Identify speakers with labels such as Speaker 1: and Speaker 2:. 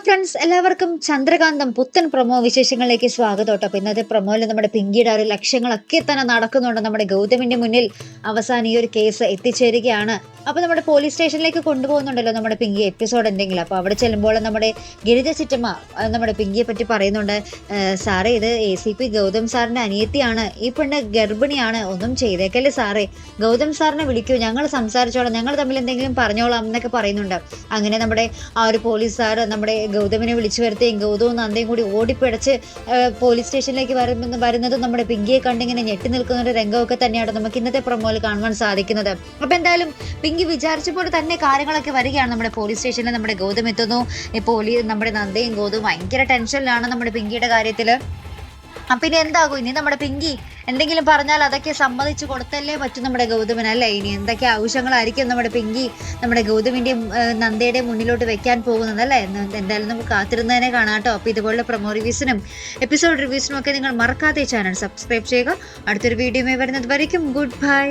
Speaker 1: Friends, എല്ലാവർക്കും ചന്ദ്രകാന്തം പുത്തൻ promo വിശേഷങ്ങളിലേക്ക് സ്വാഗതം കേട്ടോ. അപ്പോൾ ഇന്നത്തെ പ്രൊമോയിൽ നമ്മുടെ പിങ്കിയുടെ ഒരു ലക്ഷ്യങ്ങളൊക്കെ തന്നെ നടക്കുന്നുണ്ട്. നമ്മുടെ ഗൗതമിന്റെ മുന്നിൽ അവസാനം ഈ ഒരു കേസ് എത്തിച്ചേരുകയാണ്. അപ്പോൾ നമ്മുടെ പോലീസ് സ്റ്റേഷനിലേക്ക് കൊണ്ടുപോകുന്നുണ്ടല്ലോ നമ്മുടെ പിങ്കി എപ്പിസോഡ് എന്തെങ്കിലും. അപ്പോൾ അവിടെ ചെല്ലുമ്പോൾ നമ്മുടെ ഗിരിജ ചിറ്റമ്മ നമ്മുടെ പിങ്കിയെ പറ്റി പറയുന്നുണ്ട്. സാറേ, ഇത് ACP ഗൗതം സാറിന്റെ അനിയത്തിയാണ്, ഈ പെണ്ണ് ഗർഭിണിയാണ്, ഒന്നും ചെയ്തേക്കല്ലേ സാറേ, ഗൗതം സാറിനെ വിളിക്കൂ, ഞങ്ങൾ സംസാരിച്ചോളാം, ഞങ്ങൾ തമ്മിൽ എന്തെങ്കിലും പറഞ്ഞോളാം എന്നൊക്കെ പറയുന്നുണ്ട്. അങ്ങനെ നമ്മുടെ ആ ഒരു പോലീസ് സാർ നമ്മുടെ ഗൗതമിനെ വിളിച്ചു വരുത്തുകയും ഗൗതവും നന്ദയും കൂടി ഓടിപ്പിടച്ച് പോലീസ് സ്റ്റേഷനിലേക്ക് വരുന്നത് നമ്മുടെ പിങ്കിയെ കണ്ടിങ്ങനെ ഞെട്ടി നിൽക്കുന്ന ഒരു രംഗമൊക്കെ തന്നെയാണ് നമുക്ക് ഇന്നത്തെ പ്രൊമോയിൽ കാണുവാൻ സാധിക്കുന്നത്. അപ്പൊ എന്തായാലും പിങ്കി വിചാരിച്ച പോലെ തന്നെ കാര്യങ്ങളൊക്കെ വരികയാണ്. നമ്മുടെ പോലീസ് സ്റ്റേഷനിൽ നമ്മുടെ ഗൗതം എത്തുന്നു. നമ്മുടെ നന്ദയും ഗൗതവും ഭയങ്കര ടെൻഷനിലാണ് നമ്മുടെ പിങ്കിയുടെ കാര്യത്തില്. പിന്നെ എന്താകും ഇനി? നമ്മുടെ പിങ്കി എന്തെങ്കിലും പറഞ്ഞാൽ അതൊക്കെ സമ്മതിച്ചു കൊടുത്തല്ലേ പറ്റും നമ്മുടെ ഗൗതമൻ, അല്ലേ? ഇനി എന്തൊക്കെ ആവശ്യങ്ങളായിരിക്കും നമ്മുടെ പിങ്കി നമ്മുടെ ഗൗതമിന്റെയും നന്ദയുടെയും മുന്നിലോട്ട് വെക്കാൻ പോകുന്നത്, അല്ലേ? എന്തായാലും നമുക്ക് കാത്തിരുന്നതിനെ കാണാം കേട്ടോ. അപ്പോൾ ഇതുപോലുള്ള പ്രൊമോ റിവ്യൂസിനും എപ്പിസോഡ് റിവ്യൂസിനും ഒക്കെ നിങ്ങൾ മറക്കാതെ ചാനൽ സബ്സ്ക്രൈബ് ചെയ്യുക. അടുത്തൊരു വീഡിയോയുമായി വരുന്നത് വരയ്ക്കും ഗുഡ് ബൈ.